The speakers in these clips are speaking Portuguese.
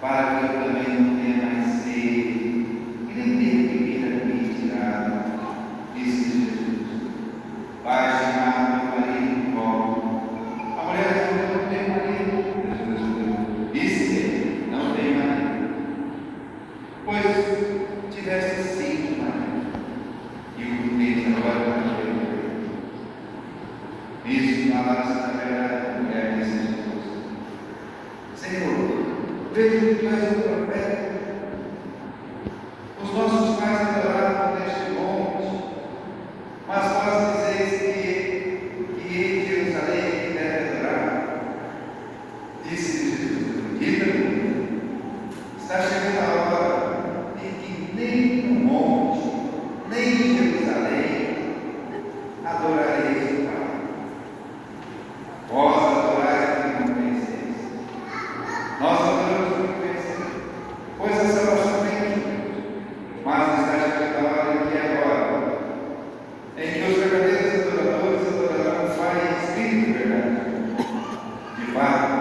para que eu também não tenha mais sede, e nem tenha que vir aqui tirar, disse Jesus. Vai chamar meu marido no colo. A mulher respondeu: não tem marido. Jesus respondeu: disse ele, não tem marido. Pois tivesse sido marido, e o fez agora não tem marido. Nisso falasse na verdade, a mulher disse a Jesus: Senhor, vejo que tu és um profeta. Os nossos pais adoravam neste monte, mas vós dizeis que em Jerusalém deve adorar. Disse Jesus: Diga-me, está chegando a hora em que nem no monte, nem em Jerusalém adorareis o Pai. Vós adorais o que não conheceis. Nós adoramos o que conhecemos, pois a salvação vem de Deus. Mas está chegando a hora em que é agora, em que os verdadeiros adoradores adorarão o Pai em espírito e verdade. De fato,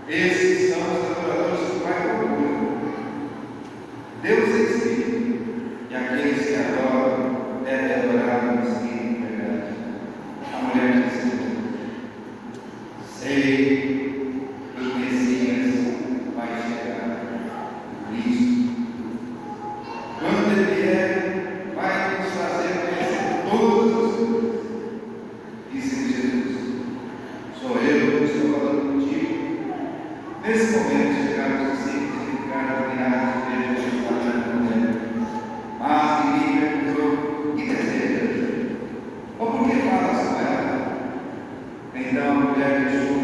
esses são os adoradores do Pai procura. Deus é espírito, e aqueles que adoram devem adorar em espírito e verdade. A mulher disse: sei que o Messias vai chegar, Cristo. Quando ele vier, vai nos fazer conhecer todas as coisas. Disse Jesus: sou eu que estou falando contigo. Nesse momento chegaram os discípulos e ficaram admirados de ver Jesus falando com ele. Mas ninguém perguntou: que desejas? Ou por que falas com ela? Então a mulher deixou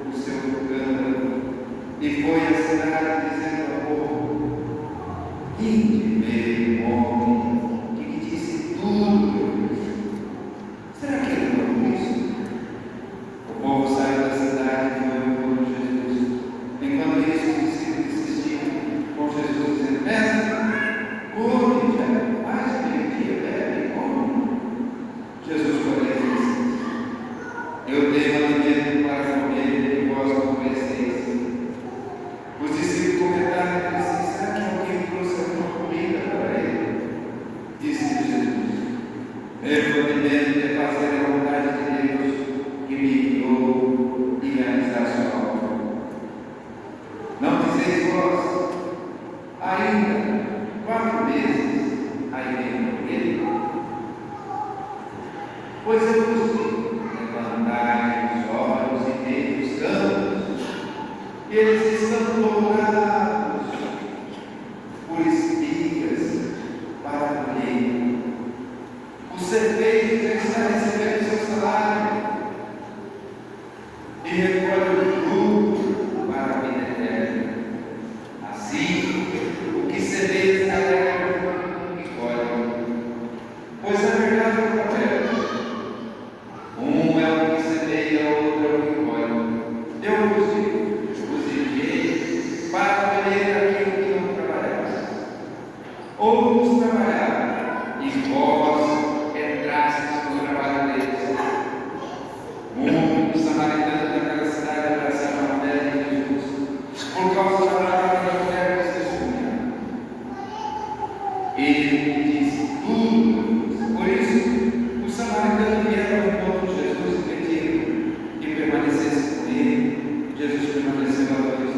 o seu cântaro e foi à cidade dizendo ao povo: vinde ver um homem que me disse tudo que eu fiz. Será que ele não disse? O povo saiu da cidade e foi ao encontro de Jesus. Enquanto isso, os discípulos insistiam com Jesus, dizendo: mestre, come, já é mais de meio-dia, bebe e come. Jesus, porém, disse: eu tenho alimento para comer e vós não conheceis. Os discípulos comentaram entre si: será que alguém trouxe alguma comida para ele? Disse Jesus: meu alimento é fazer a vontade de Deus que me enviou e realizar a sua obra. Não dizeis vós: ainda 4 meses aí vem ele? Pois eu vos digo: levantai os olhos e vede os campos, eles estão dourados por espigas para colher. O cerveiro já está recebendo seu salário e recolhe o lucro para a vida eterna. Assim, o que semeia na terra e colhe. Pois a verdade é o um é o que semeia, outro é o que colhe. Eu vos digo: vos enviei para colher aquilo que não trabalhaste. Outros trabalharam, e vós entrastes no trabalho deles. Um samaritano daquela cidade abraçava a mulher de Jesus, por causa da palavra da mulher que testemunha. Ele disse tudo. Por isso, os samaritanos vieram ao encontro de Jesus e pediram que permanecesse com ele. Jesus permaneceu a dois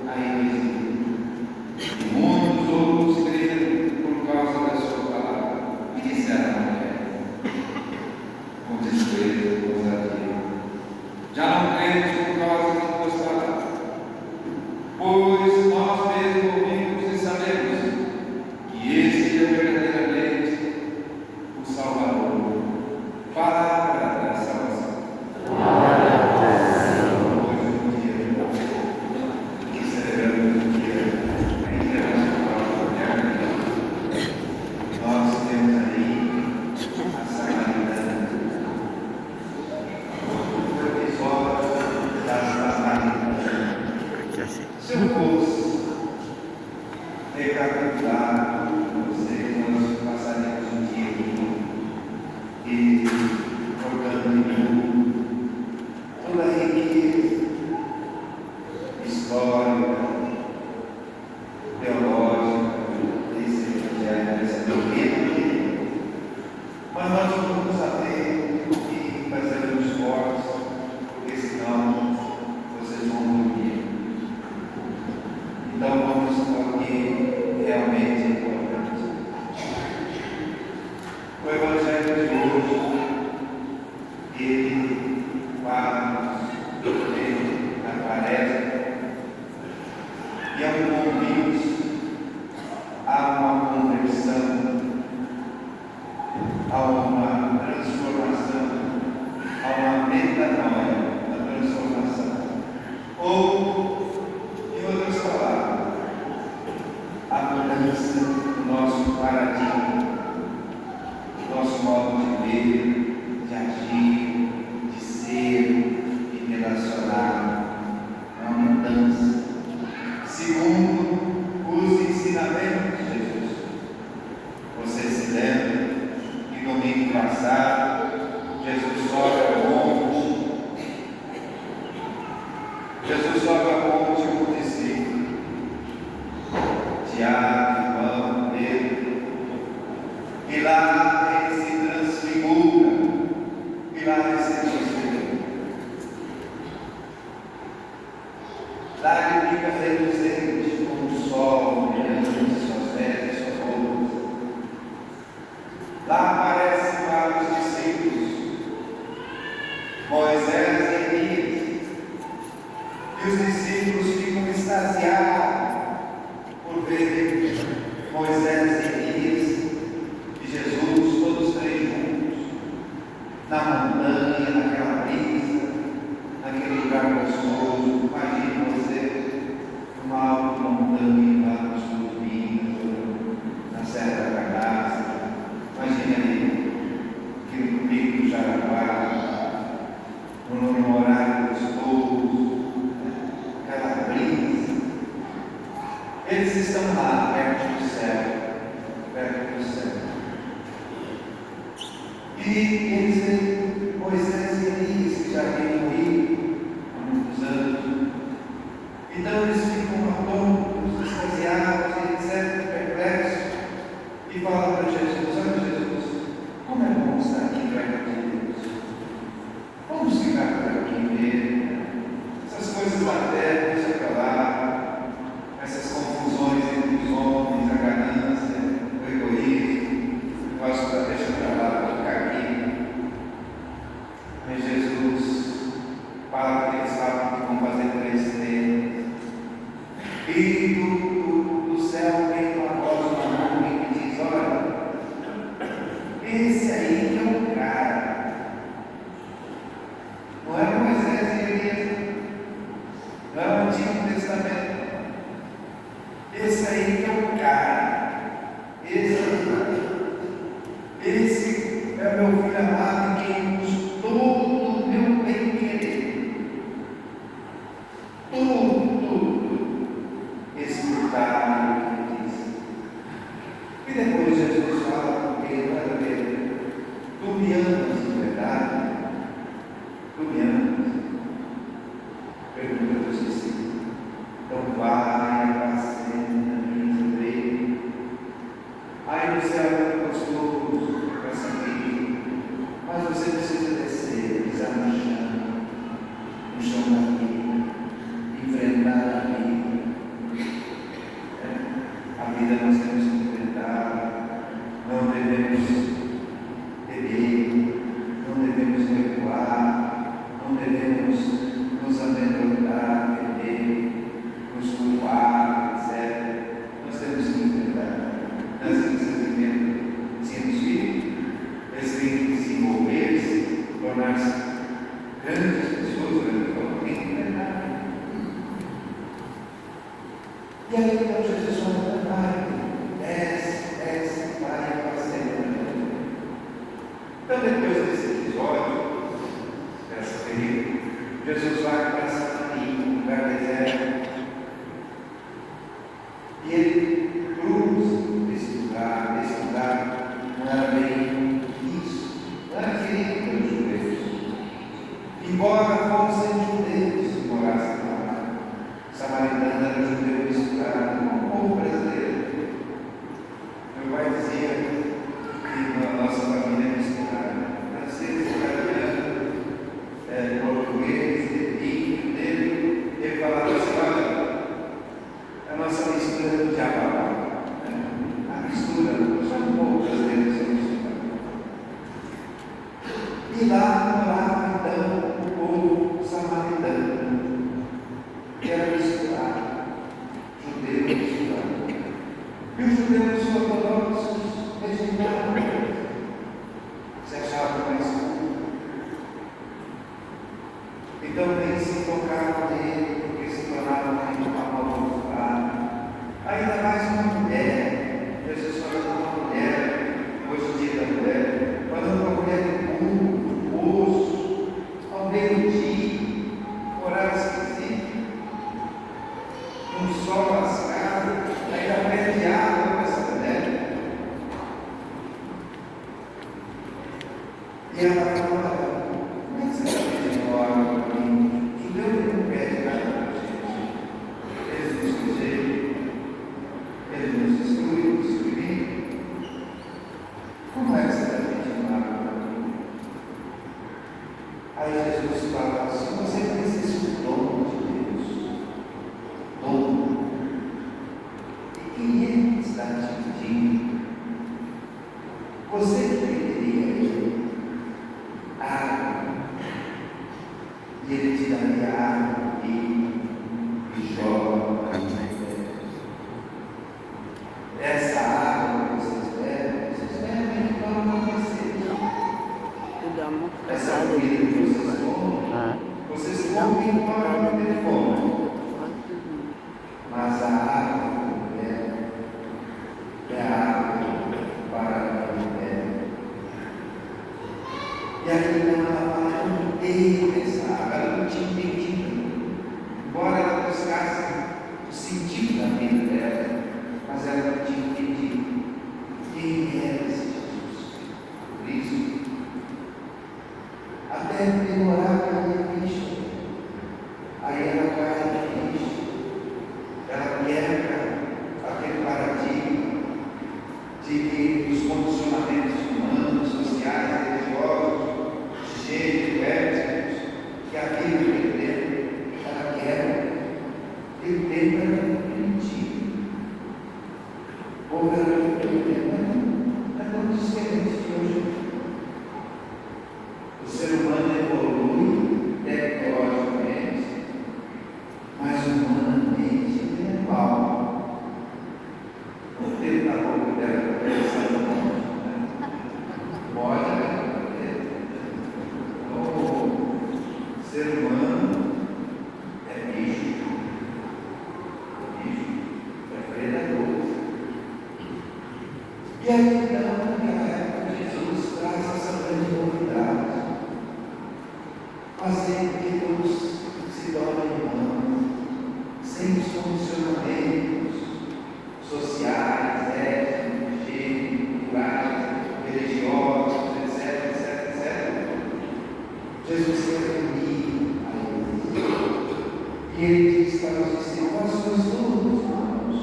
aí mesmo. E muitos outros creram por causa da sua palavra. E disseram à mulher, com desprezo, com ousadia: já não cremos por causa de tuas palavras, pois nós mesmos ouvimos e sabemos que este é verdadeiramente o Salvador, palavra da salvação. Hoje é um dia que celebramos o dia internacional da mulher. Nós temos aí a samaritana, o episódio das samaritanas. Se eu fosse recapitular com vocês, nós passaríamos um dia aqui e organizando toda a riqueza histórica E é um convite a uma conversão, a uma transformação, a uma metanoia, a transformação. Ou, em outras palavras, a mudança do nosso paradigma, do nosso modo de ver, de agir, de ser, de relacionar. É uma mudança. Segundo os ensinamentos de Jesus. Você se lembra que domingo passado Jesus sobe ao monte. Jesus sobe ao monte com o discípulo, Tiago, João, Pedro. E lá ele se transfigura. E lá ele se transfigura. Lá ele fica reluzente como o sol, brilhando em suas vestes, suas roupas. Lá aparecem vários discípulos, Moisés e Elias. E os discípulos ficam extasiados por ver Moisés e Elias e Jesus, todos três juntos, na montanha, naquela brisa, naquele lugar gostoso. Imagine você numa alta montanha, lá nos Minas, na Serra da Canastra. Imagine ali, aquele pico do Jaraguá, num horário gostoso, aquela brisa. Eles estão lá, perto do céu, perto do céu. E eles veem Moisés e Elias, que já haviam morrido há muitos anos. Então eles ficam atônitos, extasiados, etc., perplexos, e falam para Jesus: olha, Jesus, como é bom estar aqui perto de Deus. Vamos ficar por aqui mesmo. Essas coisas da terra, deixa para lá. Essas confusões entre os homens, a ganância, o egoísmo, nós deixa para lá, vou ficar aqui. Mas Jesus fala que eles sabem que vão fazer 3 tendas. E do céu vem uma voz, uma nuvem que diz: olha, esse aí é o cara. Não é Moisés e Elias, não é o Antigo Testamento. Esse aí é o cara. Esse é meu filho amado, em quem pus todo o meu bem-querer. Tudo. Escutar o que ele diz. E depois Jesus fala com ele: olha, Pedro, tu me amas de verdade? Tu me amas? Pergunta dos discípulos. Então vai, apacenta a minha ovelha. Aí no céu é gostoso para saber, mas você precisa descer, pisar no chão da vida, enfrentar a vida. A vida nós temos que enfrentar, não devemos temer, não devemos recuar, não devemos nos amedrontar, temer, nos culpar, etc. Nós temos que enfrentar. Nós temos que viver sendo filhos, eles têm que desenvolver-se, tornar-se grandes pessoas, grandes homens. E aí então Jesus fala: vai, desce, vai, apacenta. Então, depois desse episódio, dessa período, Jesus vai para Samaria, um lugar deserto. E ele cruza esse lugar, não era bem isso, não era querido pelos judeus. Embora fossem judeus que morassem lá, samaritano era judeu misturado com o povo brasileiro. Meu pai dizia que na nossa família é misturada. Francês, italiano, português, dele, ele falava assim: olha, a nossa mistura é do diabo. A mistura, só um pouco brasileiro são misturados. E lá morava então o povo samaritano, que era misturado, E ela fala: como é que você está pedindo hora para mim? O judeu não pede nada para a gente. Eles nos rejeitam, eles nos excluem, discriminam. Como é que você está pedindo hora para mim? Aí Jesus fala: se você conhecesse o dom de Deus, dom, e quem Ele está te pedindo, você pediria Ele água, e Ele te daria água e joga. Essa água que vocês bebem para acontecer. Essa comida que vocês comem, vocês comem para não ter fome. Mas a água que eu bebo é a água para a vida. E aí ela fala: eu não tenho essa água, ela não tinha entendido. Embora ela buscasse o sentido da vida dela, mas ela não tinha entendido quem era esse Jesus. Por isso, até demorar para a Cristo. Aí ela vai a Cristo, ela quebra aquele paradigma de que os condicionamentos humanos, sociais, religiosos, de gênero, étnicos, que a Bíblia entendeu, ela quebra. Ele tenta permitir. Ou ela tenta, é tão diferente de hoje. O ser humano evolui tecnologicamente, mas humanamente ele é mau. Não teve na boca dela pensando pode, né? O ser humano é bicho, é predador. E aí então, naquela época, Jesus traz essa grande novidade, fazer com que todos se tornem humanos, sem os condicionamentos sociais, étnicos, gêneros, culturais, religiosos, etc. Jesus quer unir a eles. E ele diz para os discípulos: nós somos todos irmãos.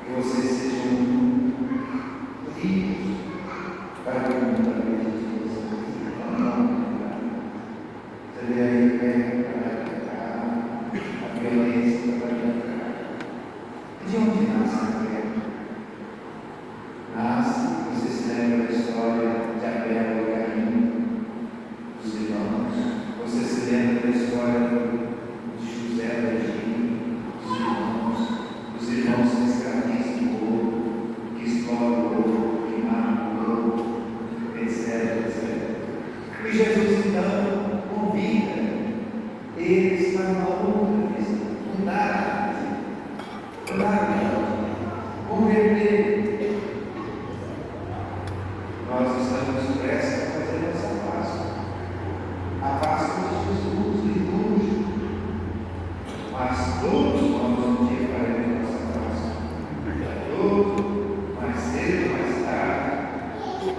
Que vocês sejam livres para que o mundo acredite em vocês. Você vê aí a violência para cá. De onde nasce a guerra? Nasce, você se lembra da história de Abel e Caim, dos irmãos. Você se lembra da história de José e Egito, dos irmãos que escravizam o ouro, que exploram o ouro, que matam o ouro, etc. E Jesus então convida eles para uma outra visão, mudar a visão, converter. Nós estamos prestes a fazer essa Páscoa, a Páscoa de Jesus, litúrgica, mas todos nós um dia faremos nossa Páscoa. Todos, mais cedo, mais tarde,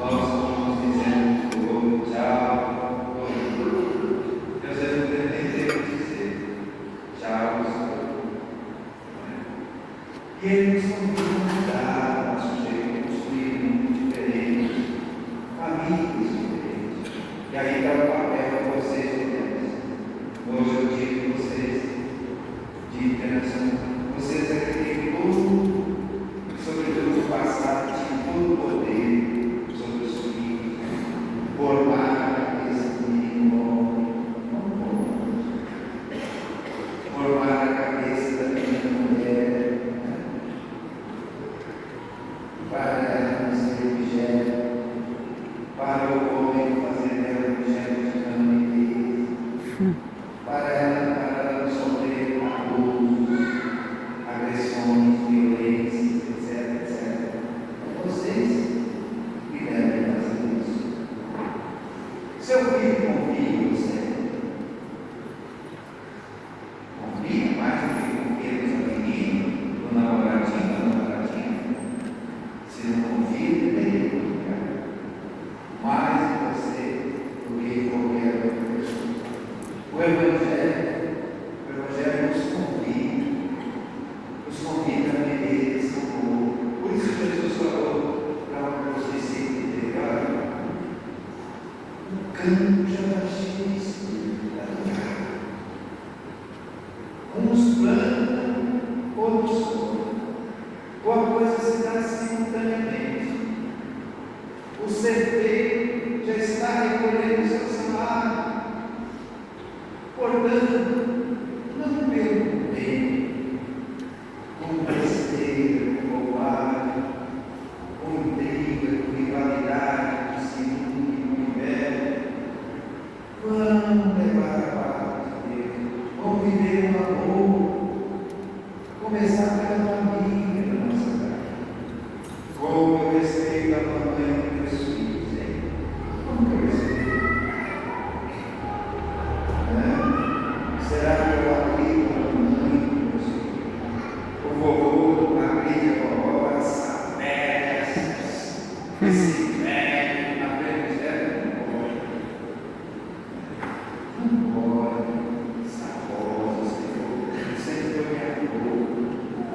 nós vamos dizendo tchau, Deus é não tem nem tempo de dizer tchau, Senhor. E Ele nos convida a mudar o nosso jeito de construir um mundo diferente, famílias diferentes. E aí está o papel de vocês, mulheres. Hoje eu digo a vocês, de interação, vocês é que têm todo, sobretudo no passado, tinham todo o poder sobre os filhos, formar a cabeça do menino, formar a cabeça da menina mulher, para ela não ser objeto, para o homem fazer dela objeto de caminho, para ela não sofrer abusos, começar pela família da nossa casa. Como eu respeito a mamãe dos meus filhos, hein? Como que eu respeito? Será que eu aplico a mamãe dos meus filhos? O vovô aplica a vovó, as velhas, esse velho, na frente dos velhos, não pode. Saborosa, sempre foi minha cor,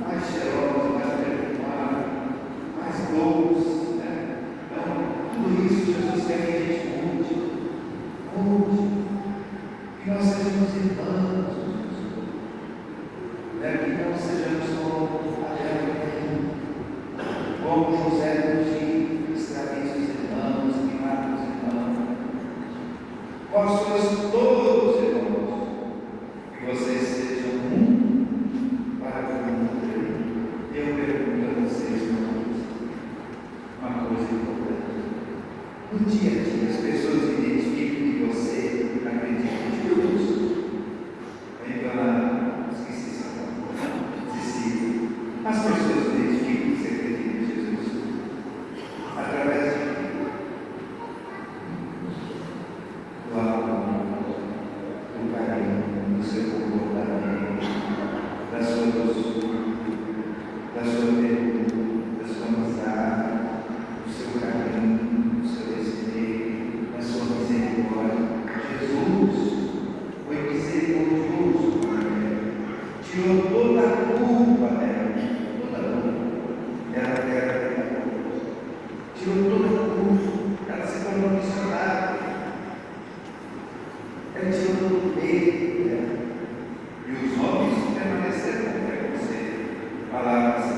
mais cheirosa, mais perfumada, mais doce, né? Então, tudo isso Jesus quer que a gente mude, que nós sejamos irmãos, que não sejamos como Adão, como José do Egito, escraviza os irmãos, que mata os irmãos. Vós sois todos irmãos, que vocês sejam um para o mundo. Eu pergunto a vocês, irmãos, uma coisa importante. No dia a dia, as pessoas identificam que você acredita em Jesus. Então, esqueci essa palavra. As pessoas identificam que você acredita em Jesus através de do amor, do carinho, do seu comportamento, da sua doçura, da sua ternura, da sua amizade, do seu carinho, do seu respeito, da sua misericórdia. Jesus foi misericordioso com ela, tirou toda a culpa dela, toda a culpa. Ela era pecadora, tirou toda a culpa, ela se tornou missionária. Ele tirou do meio dela. E os homens permaneceram com preconceito. Falavam